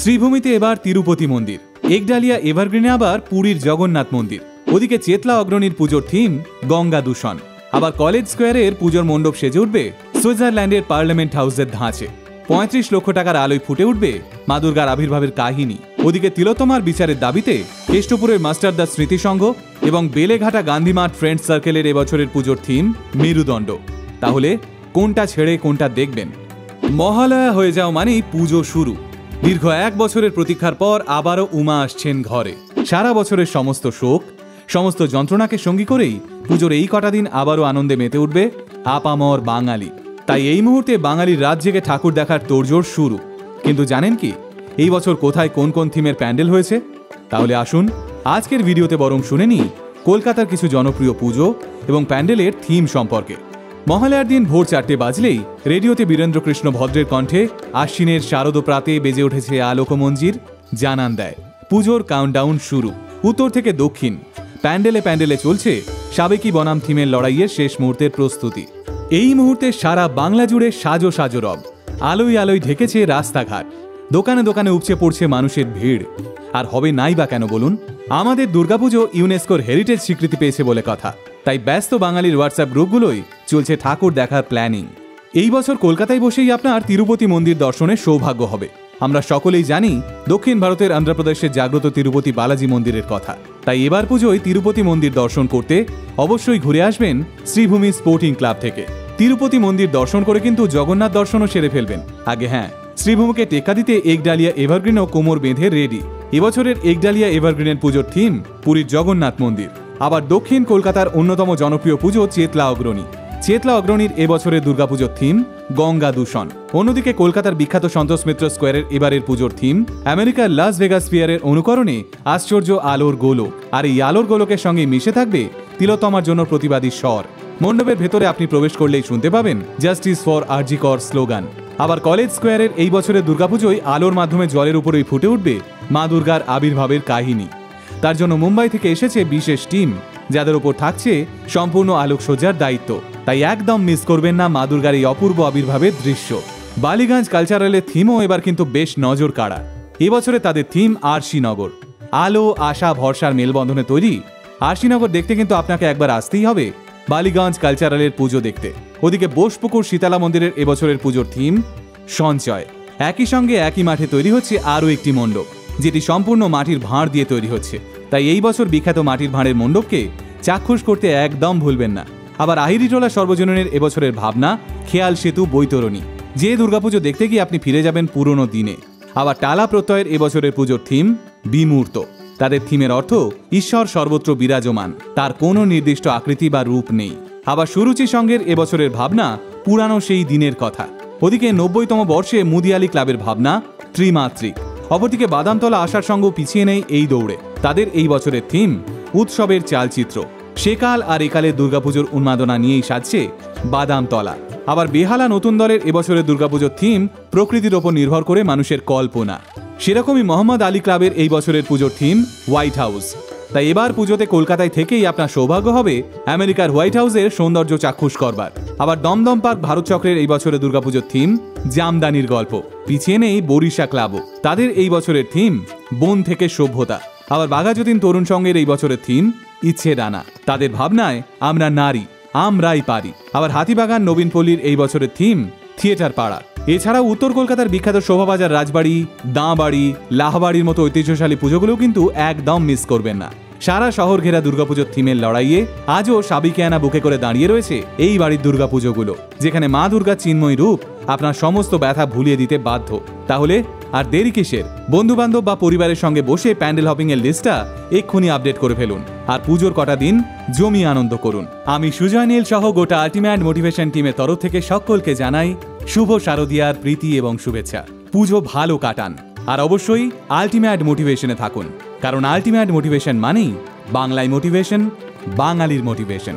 শ্রীভূমিতে এবার তিরুপতি মন্দির, একডালিয়া এভারগ্রিনে আবার পুরীর জগন্নাথ মন্দির, ওদিকে চেতলা অগ্রণীর পুজোর থিম গঙ্গা দূষণ। আবার কলেজ স্কোয়ারের পুজোর মণ্ডপ সেজে উঠবে সুইজারল্যান্ডের পার্লামেন্ট হাউসের ধাঁচে। ৩৫ লক্ষ টাকার আলোয় ফুটে উঠবে মা দুর্গার আবির্ভাবের কাহিনী। ওদিকে তিলোত্তমার বিচারের দাবিতে কেষ্টপুরের মাস্টারদা স্মৃতিসংঘ এবং বেলেঘাটা গান্ধীমাঠ ফ্রেন্ডস সার্কেলের এবছরের পুজোর থিম মেরুদণ্ড। তাহলে কোনটা ছেড়ে কোনটা দেখবেন? মহালয়া হয়ে যাও মানেই পুজো শুরু। দীর্ঘ ১ বছরের প্রতীক্ষার পর আবারও উমা আসছেন ঘরে। সারা বছরের সমস্ত শোক, সমস্ত যন্ত্রণাকে সঙ্গী করেই পুজোর এই কটা দিন আবারও আনন্দে মেতে উঠবে আপামর বাঙালি। তাই এই মুহূর্তে বাঙালির রাত জেগে ঠাকুর দেখার তোড়জোড় শুরু। কিন্তু জানেন কি এই বছর কোথায় কোন কোন থিমের প্যান্ডেল হয়েছে? তাহলে আসুন আজকের ভিডিওতে বরং শুনে নিই কলকাতার কিছু জনপ্রিয় পুজো এবং প্যান্ডেলের থিম সম্পর্কে। মহালয়ার দিন ভোর ৪টে বাজলেই রেডিওতে বীরেন্দ্রকৃষ্ণ ভদ্রের কণ্ঠে আশ্বিনের শারদ প্রাতে বেজে উঠেছে আলোকমঞ্জির, জানান দেয় পুজোর কাউন্টডাউন শুরু। উত্তর থেকে দক্ষিণ প্যান্ডেলে প্যান্ডেলে চলছে সাবেকি বনাম থিমের লড়াইয়ের শেষ মুহূর্তের প্রস্তুতি। এই মুহূর্তে সারা বাংলা জুড়ে সাজো সাজো রব, আলোয় আলোয় ঢেকেছে রাস্তাঘাট, দোকানে দোকানে উপচে পড়ছে মানুষের ভিড়। আর হবে নাই বা কেন বলুন? আমাদের দুর্গাপুজো ইউনেস্কোর হেরিটেজ স্বীকৃতি পেয়েছে বলে কথা। তাই ব্যস্ত বাঙালির হোয়াটসঅ্যাপ গ্রুপগুলোই চলছে ঠাকুর দেখার প্ল্যানিং। এই বছর কলকাতায় বসেই আপনার তিরুপতি মন্দির দর্শনের সৌভাগ্য হবে। আমরা সকলেই জানি দক্ষিণ ভারতের অন্ধ্রপ্রদেশের জাগ্রত তিরুপতি বালাজি মন্দিরের কথা। তাই এবার পুজোয় তিরুপতি মন্দির দর্শন করতে অবশ্যই ঘুরে আসবেন শ্রীভূমি স্পোর্টিং ক্লাব থেকে। তিরুপতি মন্দির দর্শন করে কিন্তু জগন্নাথ দর্শনও সেরে ফেলবেন। আগে হ্যাঁ, শ্রীভূমিকে টেক্কা দিতে একডালিয়া এভারগ্রিনও কোমর বেঁধে রেডি। এবছরের একডালিয়া এভারগ্রিনের পুজোর থিম পুরীর জগন্নাথ মন্দির। আবার দক্ষিণ কলকাতার অন্যতম জনপ্রিয় পুজো চেতলা অগ্রণী। চেতলা অগ্রণীর এবছরের দুর্গাপুজোর থিম গঙ্গা দূষণ। অন্যদিকে কলকাতার বিখ্যাত সন্তোষ মিত্র স্কোয়ারের এবারের পুজোর থিম আমেরিকার লাস ভেগাস ফিয়ারের অনুকরণে আশ্চর্য আলোর গোলক। আর এই আলোর গোলকের সঙ্গে মিশে থাকবে তিলোত্তমার জন্য প্রতিবাদী স্বর। মণ্ডপের ভেতরে আপনি প্রবেশ করলেই শুনতে পাবেন জাস্টিস ফর আরজি কর স্লোগান। আবার কলেজ স্কোয়ারের এই বছরের দুর্গাপুজোয় আলোর মাধ্যমে জলের উপরেই ফুটে উঠবে মা দুর্গার আবির্ভাবের কাহিনী। তার জন্য মুম্বাই থেকে এসেছে বিশেষ টিম, যাদের উপর থাকছে সম্পূর্ণ আলোকসজ্জার দায়িত্ব। তাই একদম মিস করবেন না মা দুর্গার এই অপূর্ব আবির্ভাবের দৃশ্য। বালিগঞ্জ কালচারালের থিমও এবার কিন্তু বেশ নজর কাড়া। এবছরে তাদের থিম আরশিনগর। আলো, আশা, ভরসার মেলবন্ধনে তৈরি আরশিনগর দেখতে কিন্তু আপনাকে একবার আসতেই হবে বালিগঞ্জ কালচারালের পুজো দেখতে। ওদিকে বোসপুকুর শীতলা মন্দিরের এবছরের পুজোর থিম সঞ্চয়। একই সঙ্গে একই মাঠে তৈরি হচ্ছে আরও একটি মণ্ডপ, যেটি সম্পূর্ণ মাটির ভাঁড় দিয়ে তৈরি হচ্ছে। তাই এই বছর বিখ্যাত মাটির ভাঁড়ের মণ্ডপকে চাক্ষুষ করতে একদম ভুলবেন না। আবার আহিরিটোলা সর্বজনীনের এবছরের ভাবনা খেয়াল সেতু বৈতরণী। যে দুর্গাপুজো দেখতে গিয়ে আপনি ফিরে যাবেন পুরনো দিনে। আবার টালা প্রত্যয়ের এবছরের পুজোর থিম বিমূর্ত। তাদের থিমের অর্থ ঈশ্বর সর্বত্র বিরাজমান, তার কোনো নির্দিষ্ট আকৃতি বা রূপ নেই। আবার সুরুচি সঙ্গের এবছরের ভাবনা পুরানো সেই দিনের কথা। ওদিকে ৯০তম বর্ষে মুদিয়ালি ক্লাবের ভাবনা ত্রিমাত্রিক। অপরদিকে বাদামতলা আসার সঙ্গেও পিছিয়ে নেই এই দৌড়ে। তাদের এই বছরের থিম উৎসবের চালচিত্র। সেকাল আর একালের দুর্গাপুজোর উন্মাদনা নিয়েই সাজছে বাদামতলা। আবার বেহালা নতুন দলের এবছরের দুর্গাপুজোর থিম প্রকৃতির ওপর নির্ভর করে মানুষের কল্পনা। সেরকমই মোহাম্মদ আলী ক্লাবের এই বছরের পুজোর থিম হোয়াইট হাউস। তাই এবার পুজোতে কলকাতায় থেকেই আপনার সৌভাগ্য হবে আমেরিকার হোয়াইট হাউসের সৌন্দর্য চাক্ষুষ করবার। আবার দমদম পার্ক ভারত চক্রের এই বছরের দুর্গাপুজোর থিম জামদানির গল্প। পিছিয়ে নেই বরিশা ক্লাবও। তাদের এই বছরের থিম বন থেকে সভ্যতা। আবার বাঘাযতীন তরুণ সংঘের এই বছরের থিম ইচ্ছে ডানা। তাদের ভাবনায় আমরা নারী, আমরাই পারি। আবার হাতিবাগান নবীনপল্লীর এই বছরের থিম থিয়েটার পাড়া। এছাড়াও উত্তর কলকাতার বিখ্যাত শোভাবাজার রাজবাড়ি, দাঁবাড়ি, লাহবাড়ির মতো ঐতিহ্যশালী পুজোগুলোও কিন্তু একদম মিস করবেন না। সারা শহর ঘেরা দুর্গাপুজোর থিমের লড়াইয়ে আজও সাবিকিয়ানা বুকে করে দাঁড়িয়ে রয়েছে এই বাড়ির দুর্গাপুজোগুলো, যেখানে মা দুর্গার চিন্ময় রূপ আপনার সমস্ত ব্যথা ভুলিয়ে দিতে বাধ্য। তাহলে আর দেরি কিসের? বন্ধুবান্ধব বা পরিবারের সঙ্গে বসে প্যান্ডেল হপিং এর লিস্টটা এক্ষুনি আপডেট করে ফেলুন আর পুজোর কটা দিন জমিয়ে আনন্দ করুন। আমি সুজয় নীল সহ গোটা আল্টিমেট মোটিভেশন টিমের তরফ থেকে সকলকে জানাই শুভ শারদিয়ার প্রীতি এবং শুভেচ্ছা। পুজো ভালো কাটান আর অবশ্যই আল্টিমেট মোটিভেশনে থাকুন, কারণ আল্টিমেট মোটিভেশন মানেই বাংলায় মোটিভেশন, বাঙালির মোটিভেশন।